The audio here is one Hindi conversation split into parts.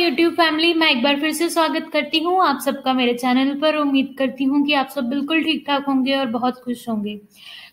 यूट्यूब फैमिली, मैं एक बार फिर से स्वागत करती हूँ आप सबका मेरे चैनल पर। उम्मीद करती हूँ कि आप सब बिल्कुल ठीक ठाक होंगे और बहुत खुश होंगे।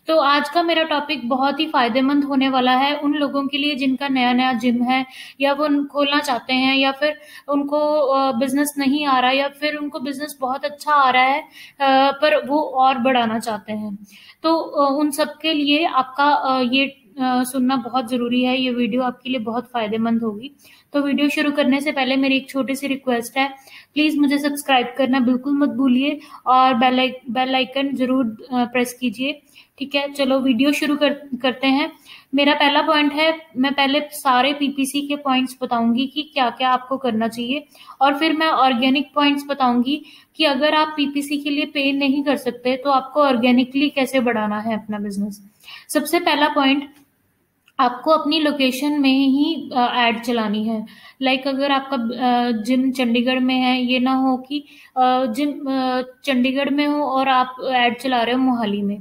तो आज का मेरा टॉपिक बहुत ही फायदेमंद होने वाला है उन लोगों के लिए जिनका नया नया जिम है, या वो खोलना चाहते हैं, या फिर उनको बिजनेस नहीं आ रहा, या फिर उनको बिजनेस बहुत अच्छा आ रहा है पर वो और बढ़ाना चाहते हैं। तो उन सबके लिए आपका ये सुनना बहुत ज़रूरी है। ये वीडियो आपके लिए बहुत फ़ायदेमंद होगी। तो वीडियो शुरू करने से पहले मेरी एक छोटी सी रिक्वेस्ट है, प्लीज़ मुझे सब्सक्राइब करना बिल्कुल मत भूलिए और बेल आइकन ज़रूर प्रेस कीजिए। ठीक है, चलो वीडियो शुरू करते हैं। मेरा पहला पॉइंट है, मैं पहले सारे पीपीसी के पॉइंट्स बताऊंगी कि क्या क्या आपको करना चाहिए, और फिर मैं ऑर्गेनिक पॉइंट्स बताऊंगी कि अगर आप पीपीसी के लिए पे नहीं कर सकते तो आपको ऑर्गेनिकली कैसे बढ़ाना है अपना बिजनेस। सबसे पहला पॉइंट, आपको अपनी लोकेशन में ही एड चलानी है। लाइक अगर आपका जिम चंडीगढ़ में है, ये ना हो कि जिम चंडीगढ़ में हो और आप एड चला रहे हो मोहाली में।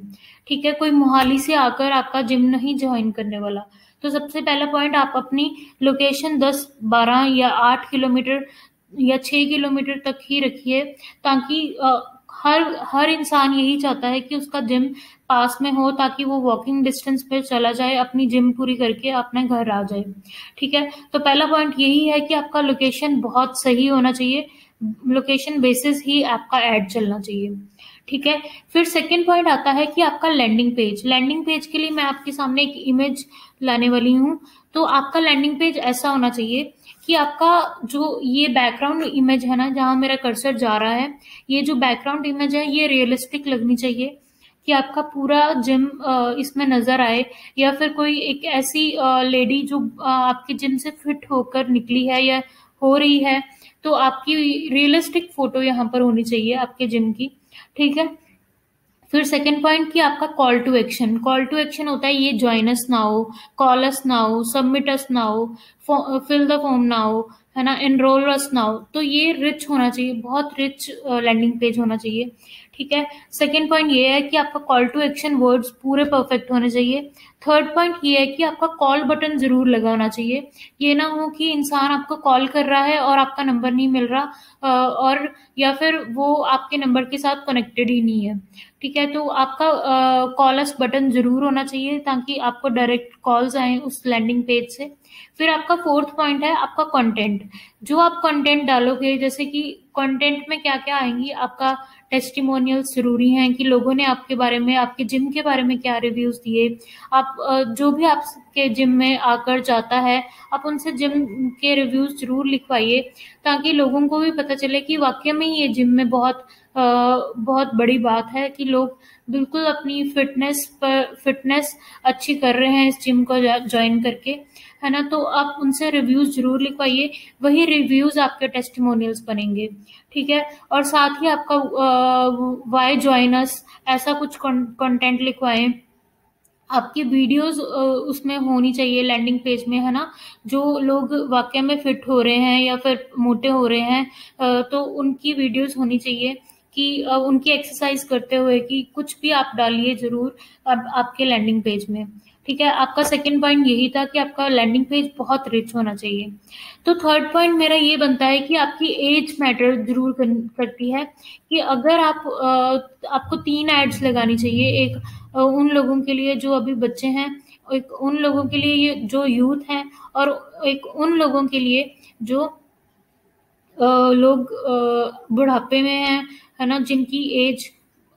ठीक है, कोई मोहाली से आकर आपका जिम नहीं ज्वाइन करने वाला। तो सबसे पहला पॉइंट, आप अपनी लोकेशन 10, 12 या 8 किलोमीटर या 6 किलोमीटर तक ही रखिए, ताकि हर हर इंसान यही चाहता है कि उसका जिम पास में हो, ताकि वो वॉकिंग डिस्टेंस पे चला जाए, अपनी जिम पूरी करके अपने घर आ जाए। ठीक है, तो पहला पॉइंट यही है कि आपका लोकेशन बहुत सही होना चाहिए। लोकेशन बेसिस ही आपका ऐड चलना चाहिए। ठीक है, फिर सेकंड पॉइंट आता है कि आपका लैंडिंग पेज। लैंडिंग पेज के लिए मैं आपके सामने एक इमेज लाने वाली हूँ। तो आपका लैंडिंग पेज ऐसा होना चाहिए कि आपका जो ये बैकग्राउंड इमेज है ना, जहाँ मेरा कर्सर जा रहा है, ये जो बैकग्राउंड इमेज है ये रियलिस्टिक लगनी चाहिए, कि आपका पूरा जिम इसमें नजर आए, या फिर कोई एक ऐसी लेडी जो आपके जिम से फिट होकर निकली है या हो रही है, तो आपकी रियलिस्टिक फोटो यहाँ पर होनी चाहिए आपके जिम की। ठीक है, फिर सेकंड पॉइंट कि आपका call to action. Call to action होता है ये, join us now, call us now, submit us now, fill the form now, है ना, एनरोल अस नाउ। तो ये रिच होना चाहिए, बहुत रिच लैंडिंग पेज होना चाहिए। ठीक है, सेकंड पॉइंट ये है कि आपका कॉल टू एक्शन वर्ड्स पूरे परफेक्ट होने चाहिए। थर्ड पॉइंट ये है कि आपका कॉल बटन जरूर लगा होना चाहिए। ये ना हो कि इंसान आपको कॉल कर रहा है और आपका नंबर नहीं मिल रहा, और या फिर वो आपके नंबर के साथ कनेक्टेड ही नहीं है। ठीक है, तो आपका कॉल अस बटन जरूर होना चाहिए, ताकि आपको डायरेक्ट कॉल्स आए उस लैंडिंग पेज से। फिर आपका फोर्थ पॉइंट है आपका कंटेंट। जो आप कंटेंट डालोगे, जैसे कि कंटेंट में क्या क्या आएंगी, आपका टेस्टिमोनियल्स जरूरी हैं, कि लोगों ने आपके बारे में, आपके जिम के बारे में क्या रिव्यूज दिए। आप जो भी आपके जिम में आकर जाता है, आप उनसे जिम के रिव्यूज जरूर लिखवाइए, ताकि लोगों को भी पता चले कि वाकई में ये जिम में बहुत बड़ी बात है, कि लोग बिल्कुल अपनी फिटनेस अच्छी कर रहे हैं इस जिम को ज्वाइन करके, है ना। तो आप उनसे रिव्यूज जरूर लिखवाइए, वही रिव्यूज आपके टेस्टिमोनियल्स बनेंगे। ठीक है, और साथ ही आपका वाई ज्वाइन अस, ऐसा कुछ कंटेंट लिखवाएं। आपकी वीडियोस उसमें होनी चाहिए लैंडिंग पेज में, है ना। जो लोग वाकई में फिट हो रहे हैं या फिर मोटे हो रहे हैं, तो उनकी वीडियोस होनी चाहिए, कि उनकी एक्सरसाइज करते हुए, कि कुछ भी आप डालिए जरूर अब आपके लैंडिंग पेज में। ठीक है, आपका सेकंड पॉइंट यही था कि आपका लैंडिंग पेज बहुत रिच होना चाहिए। तो थर्ड पॉइंट मेरा ये बनता है कि आपकी एज मैटर जरूर करती है, कि अगर आपको 3 एड्स लगानी चाहिए। एक उन लोगों के लिए जो अभी बच्चे हैं, एक उन लोगों के लिए ये जो यूथ हैं, और एक उन लोगों के लिए जो लोग बुढ़ापे में हैं, है ना, जिनकी एज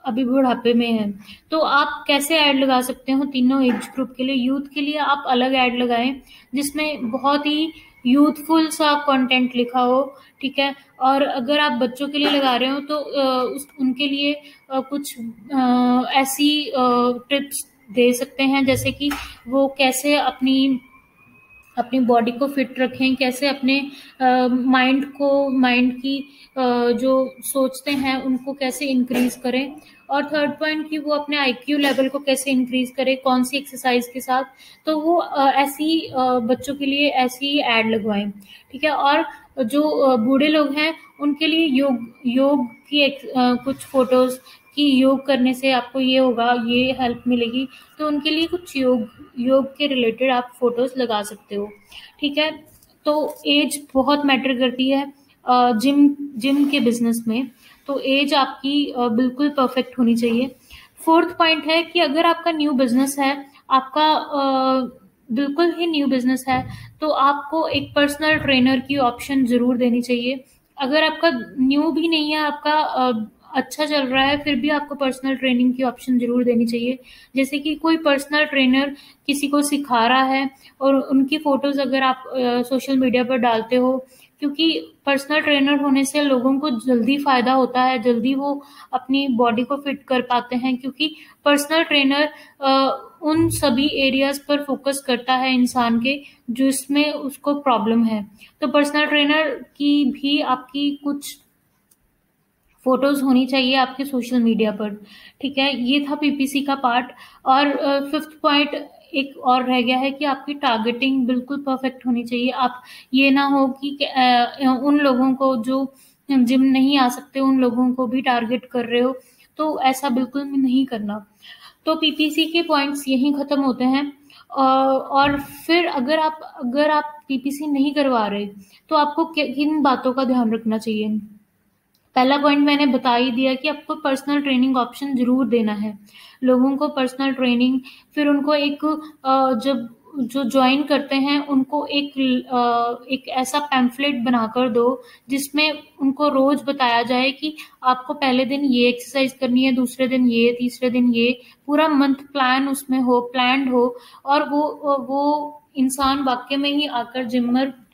अभी बुढ़ापे में है। तो आप कैसे ऐड लगा सकते हो तीनों एज ग्रुप के लिए। यूथ के लिए आप अलग ऐड लगाएं, जिसमें बहुत ही यूथफुल सा कंटेंट लिखा हो। ठीक है, और अगर आप बच्चों के लिए लगा रहे हो, तो उनके लिए कुछ ऐसी टिप्स दे सकते हैं, जैसे कि वो कैसे अपनी बॉडी को फिट रखें, कैसे अपने माइंड की जो सोचते हैं उनको कैसे इंक्रीज करें, और थर्ड पॉइंट कि वो अपने आईक्यू लेवल को कैसे इंक्रीज करें, कौन सी एक्सरसाइज के साथ। तो वो ऐसी बच्चों के लिए ऐसी ऐड लगवाएं। ठीक है, और जो बूढ़े लोग हैं उनके लिए योग की कुछ फोटोज, कि योग करने से आपको ये होगा, ये हेल्प मिलेगी, तो उनके लिए कुछ योग के रिलेटेड आप फोटोज लगा सकते हो। ठीक है, तो एज बहुत मैटर करती है जिम जिम के बिजनेस में। तो एज आपकी बिल्कुल परफेक्ट होनी चाहिए। फोर्थ पॉइंट है कि अगर आपका न्यू बिजनेस है, आपका बिल्कुल ही न्यू बिजनेस है, तो आपको एक पर्सनल ट्रेनर की ऑप्शन जरूर देनी चाहिए। अगर आपका न्यू भी नहीं है, आपका अच्छा चल रहा है, फिर भी आपको पर्सनल ट्रेनिंग की ऑप्शन जरूर देनी चाहिए। जैसे कि कोई पर्सनल ट्रेनर किसी को सिखा रहा है और उनकी फोटोज अगर आप सोशल मीडिया पर डालते हो, क्योंकि पर्सनल ट्रेनर होने से लोगों को जल्दी फायदा होता है, जल्दी वो अपनी बॉडी को फिट कर पाते हैं, क्योंकि पर्सनल ट्रेनर उन सभी एरियाज पर फोकस करता है इंसान के जिसमें उसको प्रॉब्लम है। तो पर्सनल ट्रेनर की भी आपकी कुछ फोटोज होनी चाहिए आपके सोशल मीडिया पर। ठीक है, ये था पीपीसी का पार्ट। और फिफ्थ पॉइंट एक और रह गया है कि आपकी टारगेटिंग बिल्कुल परफेक्ट होनी चाहिए। आप ये ना हो कि उन लोगों को जो जिम नहीं आ सकते उन लोगों को भी टारगेट कर रहे हो, तो ऐसा बिल्कुल भी नहीं करना। तो पीपीसी के पॉइंट्स यहीं खत्म होते हैं। और फिर अगर आप पीपीसी नहीं करवा रहे, तो आपको किन बातों का ध्यान रखना चाहिए। पहला पॉइंट मैंने बता ही दिया कि आपको पर्सनल ट्रेनिंग ऑप्शन जरूर देना है लोगों को। पर्सनल ट्रेनिंग, फिर उनको एक जब जो ज्वाइन करते हैं उनको एक ऐसा पैम्फलेट बनाकर दो जिसमें उनको रोज बताया जाए कि आपको पहले दिन ये एक्सरसाइज करनी है, दूसरे दिन ये, तीसरे दिन ये, पूरा मंथ प्लान उसमें हो, प्लान्ड हो, और वो इंसान वाकई में ही आकर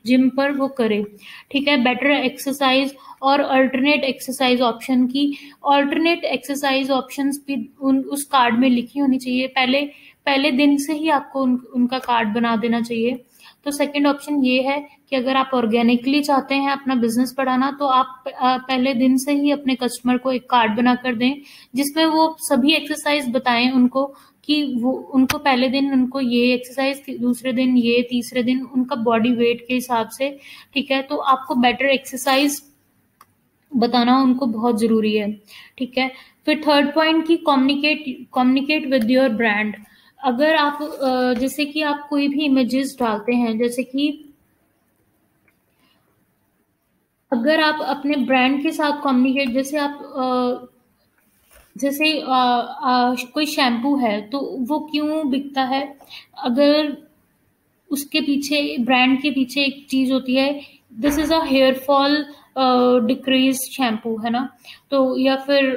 जिम पर वो करे। ठीक है, बेटर एक्सरसाइज और अल्टरनेट एक्सरसाइज ऑप्शन की अल्टरनेट एक्सरसाइज ऑप्शंस भी उस कार्ड में लिखी होनी चाहिए। पहले दिन से ही आपको उनका कार्ड बना देना चाहिए। तो सेकंड ऑप्शन ये है कि अगर आप ऑर्गेनिकली चाहते हैं अपना बिजनेस बढ़ाना, तो आप पहले दिन से ही अपने कस्टमर को एक कार्ड बनाकर दें जिसमें वो सभी एक्सरसाइज बताएं उनको, कि वो उनको पहले दिन उनको ये एक्सरसाइज, दूसरे दिन ये, तीसरे दिन उनका बॉडी वेट के हिसाब से। ठीक है, तो आपको बेटर एक्सरसाइज बताना उनको बहुत जरूरी है। ठीक है, फिर थर्ड पॉइंट की कम्युनिकेट विद योर ब्रांड। अगर आप जैसे कि आप कोई भी इमेजेस डालते हैं, जैसे कि अगर आप अपने ब्रांड के साथ कम्युनिकेट, जैसे आप जैसे कोई शैम्पू है तो वो क्यों बिकता है, अगर उसके पीछे, ब्रांड के पीछे एक चीज होती है, this is a hair fall decrease shampoo, है ना। तो या फिर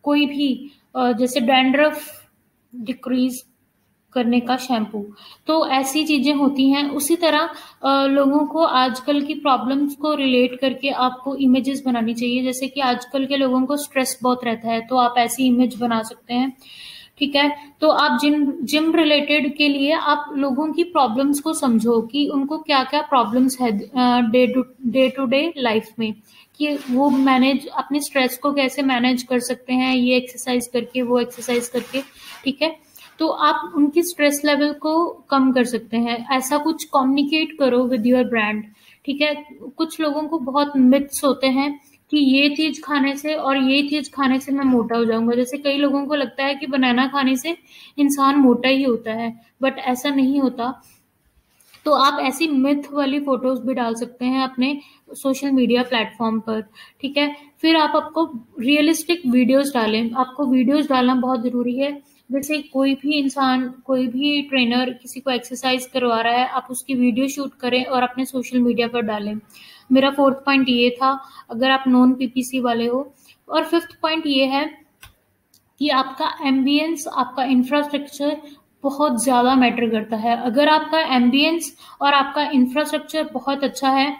कोई भी जैसे डैंड्रफ डिक्रीज करने का शैम्पू, तो ऐसी चीजें होती हैं। उसी तरह लोगों को आजकल की प्रॉब्लम्स को रिलेट करके आपको इमेजेस बनानी चाहिए। जैसे कि आजकल के लोगों को स्ट्रेस बहुत रहता है, तो आप ऐसी इमेज बना सकते हैं। ठीक है, तो आप जिम रिलेटेड के लिए आप लोगों की प्रॉब्लम्स को समझो कि उनको क्या क्या प्रॉब्लम्स है डे टू डे लाइफ में, कि वो मैनेज अपने स्ट्रेस को कैसे मैनेज कर सकते हैं, ये एक्सरसाइज करके, वो एक्सरसाइज करके। ठीक है, तो आप उनकी स्ट्रेस लेवल को कम कर सकते हैं। ऐसा कुछ कम्युनिकेट करो विद योर ब्रांड। ठीक है, कुछ लोगों को बहुत मिथ्स होते हैं कि ये चीज खाने से और ये चीज खाने से मैं मोटा हो जाऊंगा। जैसे कई लोगों को लगता है कि बनाना खाने से इंसान मोटा ही होता है, बट ऐसा नहीं होता। तो आप ऐसी मिथ वाली फोटोज भी डाल सकते हैं अपने सोशल मीडिया प्लेटफॉर्म पर। ठीक है, फिर आपको रियलिस्टिक वीडियोस डालें। आपको वीडियोस डालना बहुत जरूरी है। जैसे कोई भी इंसान, कोई भी ट्रेनर किसी को एक्सरसाइज करवा रहा है, आप उसकी वीडियो शूट करें और अपने सोशल मीडिया पर डालें। मेरा फोर्थ पॉइंट ये था, अगर आप नॉन पीपीसी वाले हो। और फिफ्थ पॉइंट ये है कि आपका एम्बियंस, आपका इंफ्रास्ट्रक्चर बहुत ज़्यादा मैटर करता है। अगर आपका एम्बियंस और आपका इंफ्रास्ट्रक्चर बहुत अच्छा है,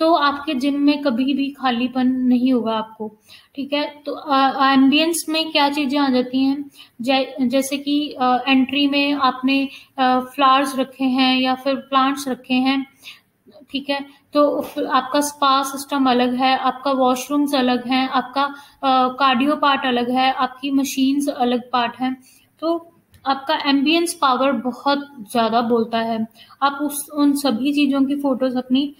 तो आपके जिम में कभी भी खालीपन नहीं होगा आपको। ठीक है, तो एम्बियंस में क्या चीज़ें आ जाती हैं, जैसे कि एंट्री में आपने फ्लावर्स रखे हैं या फिर प्लांट्स रखे हैं। ठीक है, तो आपका स्पा सिस्टम अलग है, आपका वॉशरूम्स अलग हैं, आपका कार्डियो पार्ट अलग है, आपकी मशीन्स अलग पार्ट हैं। तो आपका एम्बियंस पावर बहुत ज्यादा बोलता है। आप उन सभी चीजों की फोटोज अपनी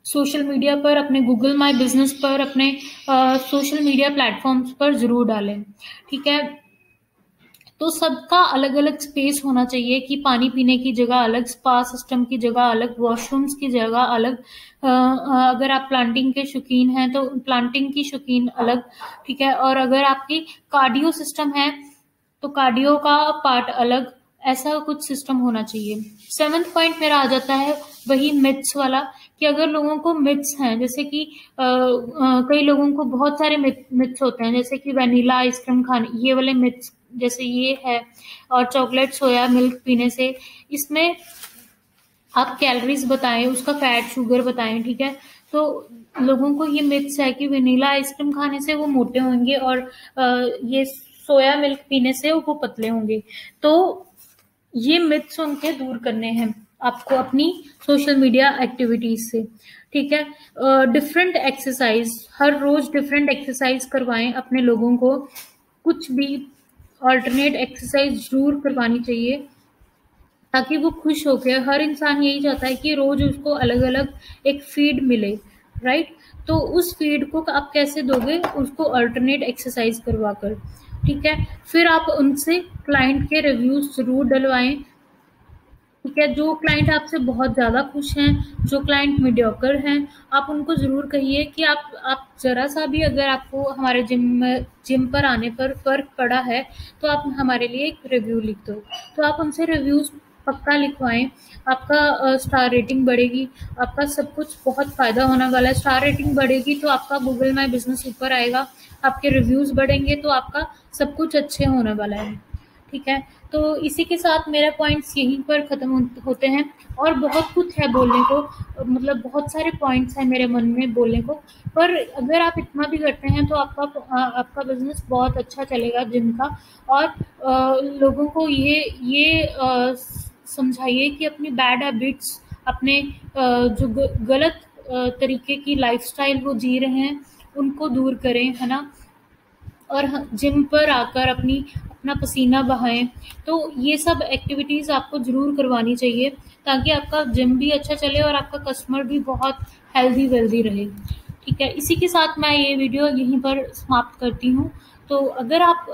सोशल मीडिया पर, अपने गूगल माई बिजनेस पर, अपने सोशल मीडिया प्लेटफॉर्म्स पर जरूर डालें। ठीक है, तो सबका अलग अलग स्पेस होना चाहिए कि पानी पीने की जगह अलग, स्पा सिस्टम की जगह अलग, वॉशरूम्स की जगह अलग। अगर आप प्लांटिंग के शौकीन हैं तो प्लांटिंग की शौकीन अलग, ठीक है। और अगर आपकी कार्डियो सिस्टम है तो कार्डियो का पार्ट अलग, ऐसा कुछ सिस्टम होना चाहिए। 7th पॉइंट मेरा आ जाता है वही मिथ्स वाला, कि अगर लोगों को मिथ्स हैं, जैसे कि कई लोगों को बहुत सारे मिथ्स होते हैं, जैसे कि वनीला आइसक्रीम खाने, ये वाले मिथ्स जैसे ये है, और चॉकलेट सोया मिल्क पीने से, इसमें आप कैलोरीज बताएं, उसका फैट शुगर बताएं, ठीक है। तो लोगों को ये मिथ्स है कि वनीला आइसक्रीम खाने से वो मोटे होंगे और ये सोया मिल्क पीने से वो पतले होंगे। तो ये मिथ्स उनके दूर करने हैं आपको अपनी सोशल मीडिया एक्टिविटीज से, ठीक है। डिफरेंट एक्सरसाइज, हर रोज डिफरेंट एक्सरसाइज करवाएं अपने लोगों को, कुछ भी ऑल्टरनेट एक्सरसाइज जरूर करवानी चाहिए, ताकि वो खुश होके, हर इंसान यही चाहता है कि रोज उसको अलग अलग एक फीड मिले, राइट। तो उस फीड को आप कैसे दोगे, उसको अल्टरनेट एक्सरसाइज करवा कर, ठीक है। फिर आप उनसे क्लाइंट के रिव्यूज जरूर डलवाएं, ठीक है। जो क्लाइंट आपसे बहुत ज़्यादा खुश हैं, जो क्लाइंट मीडियोकर हैं, आप उनको ज़रूर कहिए कि आप ज़रा सा भी अगर आपको हमारे जिम पर आने पर फ़र्क पड़ा है तो आप हमारे लिए एक रिव्यू लिख दो। तो आप उनसे रिव्यूज़ पक्का लिखवाएं, आपका स्टार रेटिंग बढ़ेगी, आपका सब कुछ बहुत फ़ायदा होने वाला है। स्टार रेटिंग बढ़ेगी तो आपका गूगल माई बिजनेस ऊपर आएगा, आपके रिव्यूज़ बढ़ेंगे तो आपका सब कुछ अच्छे होने वाला है, ठीक है। तो इसी के साथ मेरे पॉइंट्स यहीं पर ख़त्म होते हैं, और बहुत कुछ है बोलने को, मतलब बहुत सारे पॉइंट्स हैं मेरे मन में बोलने को, पर अगर आप इतना भी करते हैं तो आपका बिजनेस बहुत अच्छा चलेगा जिम का। और लोगों को ये समझाइए कि अपनी बैड हैबिट्स, अपने जो गलत तरीके की लाइफस्टाइल वो जी रहे हैं उनको दूर करें, है ना। और जिम पर आकर अपना पसीना बहाएं। तो ये सब एक्टिविटीज़ आपको ज़रूर करवानी चाहिए, ताकि आपका जिम भी अच्छा चले और आपका कस्टमर भी बहुत हेल्दी वेल्दी रहे, ठीक है। इसी के साथ मैं ये वीडियो यहीं पर समाप्त करती हूँ। तो अगर आप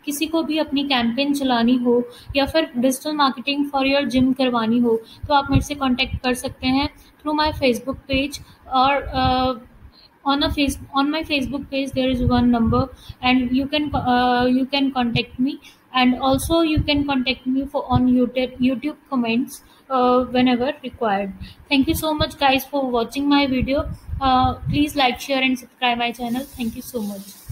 किसी को भी अपनी कैंपेन चलानी हो या फिर digital marketing for your gym करवानी हो, तो आप मेरे से कांटेक्ट कर सकते हैं थ्रू माय फेसबुक पेज। और on my Facebook page there is one number, and you can contact me, and also you can contact me for on YouTube comments whenever required. Thank you so much guys for watching my video. Please like, share and subscribe my channel. Thank you so much.